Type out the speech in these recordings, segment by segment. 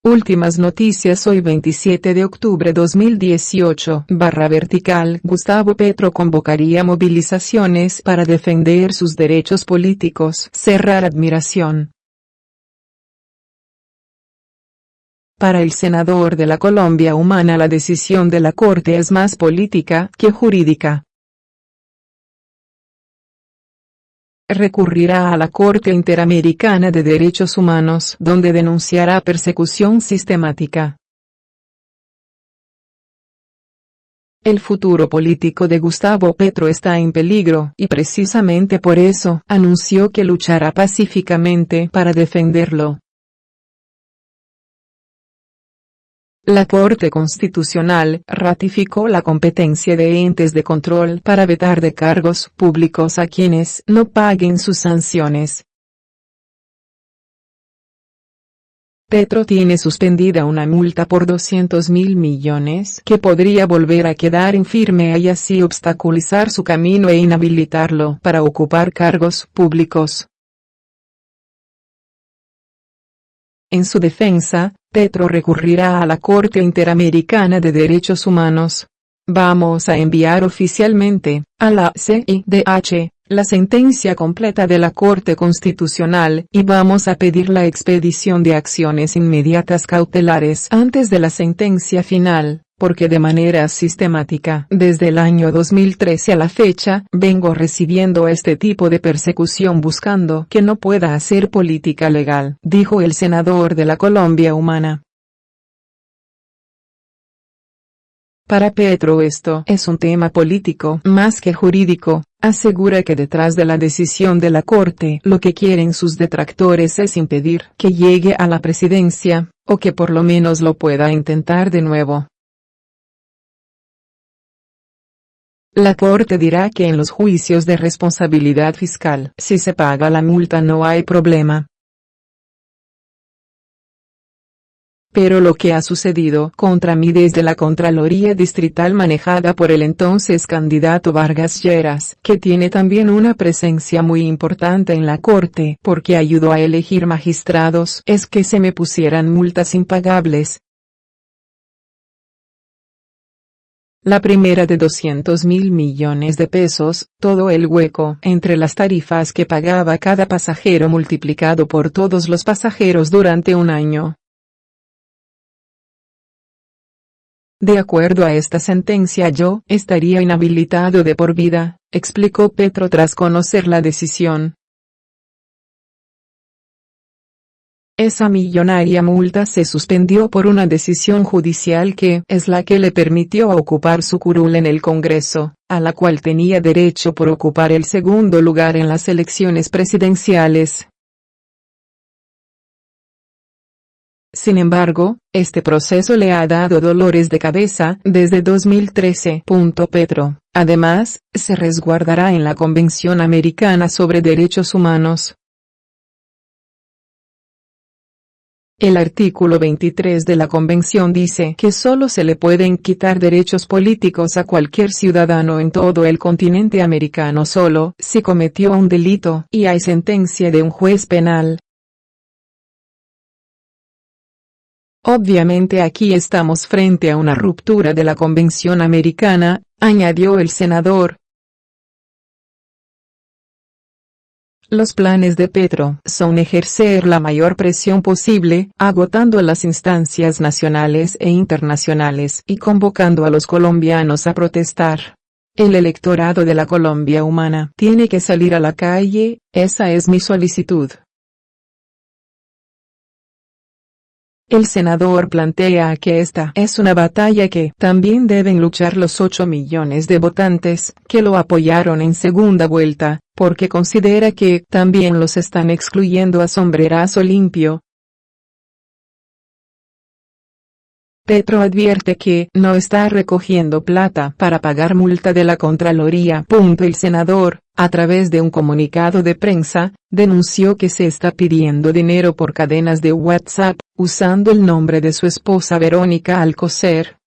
Últimas noticias hoy 27 de octubre 2018. Vertical. Gustavo Petro convocaría movilizaciones para defender sus derechos políticos. Cerrar admiración. Para el senador de la Colombia Humana la decisión de la Corte es más política que jurídica. Recurrirá a la Corte Interamericana de Derechos Humanos, donde denunciará persecución sistemática. El futuro político de Gustavo Petro está en peligro, y precisamente por eso, anunció que luchará pacíficamente para defenderlo. La Corte Constitucional ratificó la competencia de entes de control para vetar de cargos públicos a quienes no paguen sus sanciones. Petro tiene suspendida una multa por 200.000 millones que podría volver a quedar en firme y así obstaculizar su camino e inhabilitarlo para ocupar cargos públicos. En su defensa, Petro recurrirá a la Corte Interamericana de Derechos Humanos. Vamos a enviar oficialmente, a la CIDH, la sentencia completa de la Corte Constitucional y vamos a pedir la expedición de acciones inmediatas cautelares antes de la sentencia final, porque de manera sistemática, desde el año 2013 a la fecha, vengo recibiendo este tipo de persecución buscando que no pueda hacer política legal, dijo el senador de la Colombia Humana. Para Petro esto es un tema político más que jurídico. Asegura que detrás de la decisión de la Corte lo que quieren sus detractores es impedir que llegue a la presidencia, o que por lo menos lo pueda intentar de nuevo. La Corte dirá que en los juicios de responsabilidad fiscal, si se paga la multa no hay problema. Pero lo que ha sucedido contra mí desde la Contraloría Distrital manejada por el entonces candidato Vargas Lleras, que tiene también una presencia muy importante en la Corte porque ayudó a elegir magistrados, es que se me pusieran multas impagables. La primera de 200.000 millones de pesos, todo el hueco entre las tarifas que pagaba cada pasajero multiplicado por todos los pasajeros durante un año. De acuerdo a esta sentencia yo estaría inhabilitado de por vida, explicó Petro tras conocer la decisión. Esa millonaria multa se suspendió por una decisión judicial que es la que le permitió ocupar su curul en el Congreso, a la cual tenía derecho por ocupar el segundo lugar en las elecciones presidenciales. Sin embargo, este proceso le ha dado dolores de cabeza desde 2013. Petro, además, se resguardará en la Convención Americana sobre Derechos Humanos. El artículo 23 de la Convención dice que solo se le pueden quitar derechos políticos a cualquier ciudadano en todo el continente americano solo si cometió un delito y hay sentencia de un juez penal. Obviamente aquí estamos frente a una ruptura de la Convención Americana, añadió el senador. Los planes de Petro son ejercer la mayor presión posible, agotando las instancias nacionales e internacionales y convocando a los colombianos a protestar. El electorado de la Colombia Humana tiene que salir a la calle, esa es mi solicitud. El senador plantea que esta es una batalla que también deben luchar los 8 millones de votantes que lo apoyaron en segunda vuelta, porque considera que también los están excluyendo a sombrerazo limpio. Petro advierte que no está recogiendo plata para pagar multa de la Contraloría. El senador, a través de un comunicado de prensa, denunció que se está pidiendo dinero por cadenas de WhatsApp, usando el nombre de su esposa Verónica Alcocer.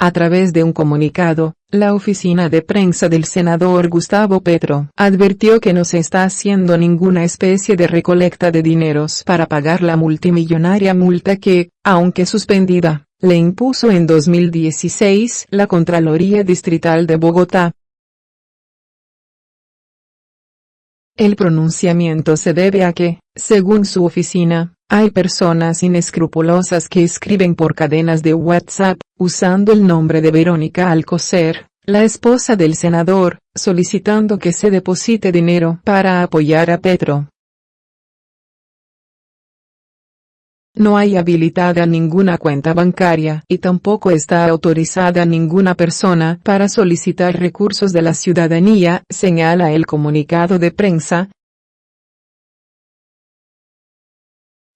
A través de un comunicado, la oficina de prensa del senador Gustavo Petro advirtió que no se está haciendo ninguna especie de recolecta de dineros para pagar la multimillonaria multa que, aunque suspendida, le impuso en 2016 la Contraloría Distrital de Bogotá. El pronunciamiento se debe a que, según su oficina, hay personas inescrupulosas que escriben por cadenas de WhatsApp, usando el nombre de Verónica Alcocer, la esposa del senador, solicitando que se deposite dinero para apoyar a Petro. No hay habilitada ninguna cuenta bancaria y tampoco está autorizada ninguna persona para solicitar recursos de la ciudadanía, señala el comunicado de prensa.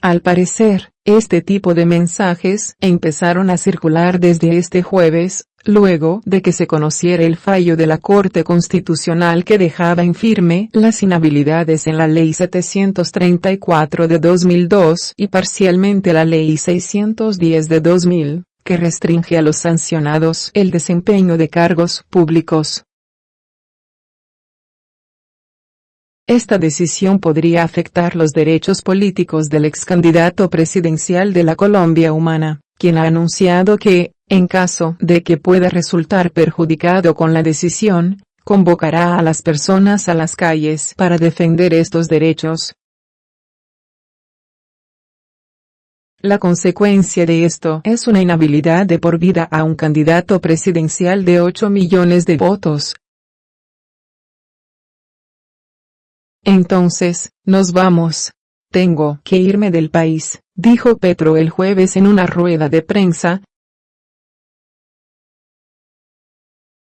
Al parecer, este tipo de mensajes empezaron a circular desde este jueves, luego de que se conociera el fallo de la Corte Constitucional que dejaba infirme las inhabilidades en la Ley 734 de 2002 y parcialmente la Ley 610 de 2000, que restringe a los sancionados el desempeño de cargos públicos. Esta decisión podría afectar los derechos políticos del ex candidato presidencial de la Colombia Humana, quien ha anunciado que, en caso de que pueda resultar perjudicado con la decisión, convocará a las personas a las calles para defender estos derechos. La consecuencia de esto es una inhabilidad de por vida a un candidato presidencial de 8 millones de votos. Entonces, nos vamos. Tengo que irme del país, dijo Petro el jueves en una rueda de prensa.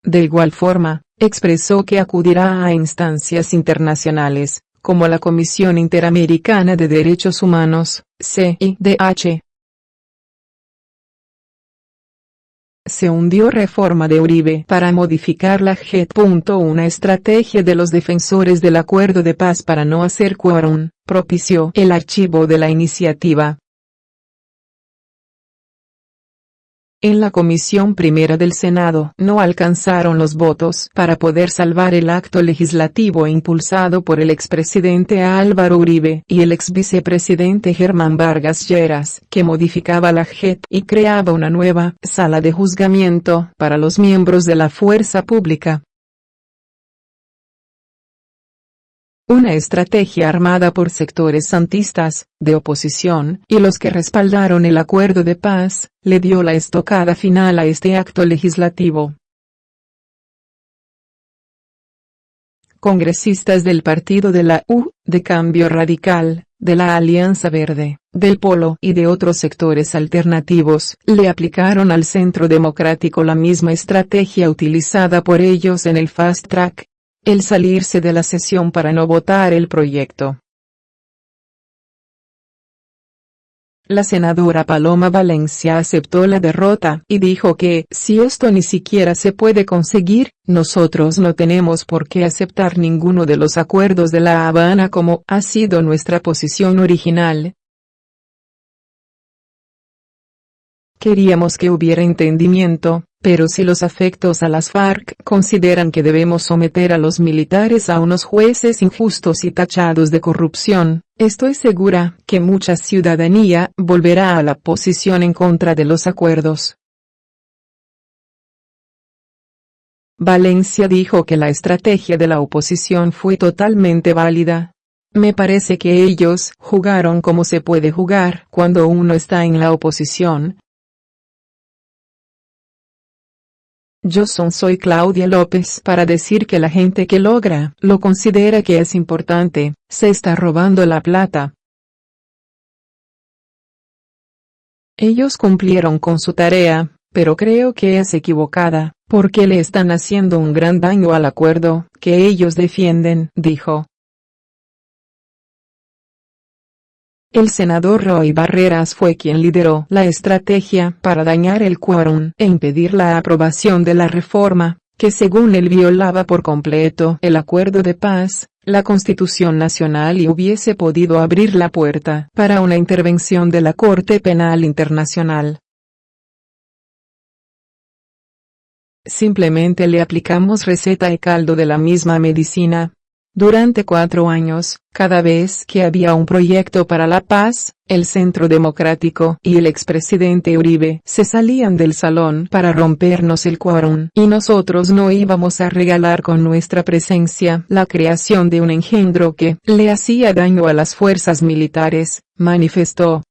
De igual forma, expresó que acudirá a instancias internacionales, como la Comisión Interamericana de Derechos Humanos, CIDH. Se hundió reforma de Uribe para modificar la JEP. Una estrategia de los defensores del acuerdo de paz para no hacer quórum, propició el archivo de la iniciativa. En la Comisión Primera del Senado no alcanzaron los votos para poder salvar el acto legislativo impulsado por el expresidente Álvaro Uribe y el exvicepresidente Germán Vargas Lleras, que modificaba la JEP y creaba una nueva sala de juzgamiento para los miembros de la fuerza pública. Una estrategia armada por sectores santistas, de oposición, y los que respaldaron el acuerdo de paz, le dio la estocada final a este acto legislativo. Congresistas del Partido de la U, de Cambio Radical, de la Alianza Verde, del Polo y de otros sectores alternativos, le aplicaron al Centro Democrático la misma estrategia utilizada por ellos en el Fast Track. El salirse de la sesión para no votar el proyecto. La senadora Paloma Valencia aceptó la derrota y dijo que, si esto ni siquiera se puede conseguir, nosotros no tenemos por qué aceptar ninguno de los acuerdos de La Habana como ha sido nuestra posición original. Queríamos que hubiera entendimiento, pero si los afectos a las FARC consideran que debemos someter a los militares a unos jueces injustos y tachados de corrupción, estoy segura que mucha ciudadanía volverá a la posición en contra de los acuerdos. Valencia dijo que la estrategia de la oposición fue totalmente válida. Me parece que ellos jugaron como se puede jugar cuando uno está en la oposición. Yo soy Claudia López para decir que la gente que logra, lo considera que es importante, se está robando la plata. Ellos cumplieron con su tarea, pero creo que es equivocada, porque le están haciendo un gran daño al acuerdo que ellos defienden, dijo. El senador Roy Barreras fue quien lideró la estrategia para dañar el quórum e impedir la aprobación de la reforma, que según él violaba por completo el acuerdo de paz, la Constitución Nacional y hubiese podido abrir la puerta para una intervención de la Corte Penal Internacional. simplemente le aplicamos receta y caldo de la misma medicina. Durante 4 años, cada vez que había un proyecto para la paz, el Centro Democrático y el expresidente Uribe se salían del salón para rompernos el quórum, y nosotros no íbamos a regalar con nuestra presencia la creación de un engendro que le hacía daño a las fuerzas militares, manifestó.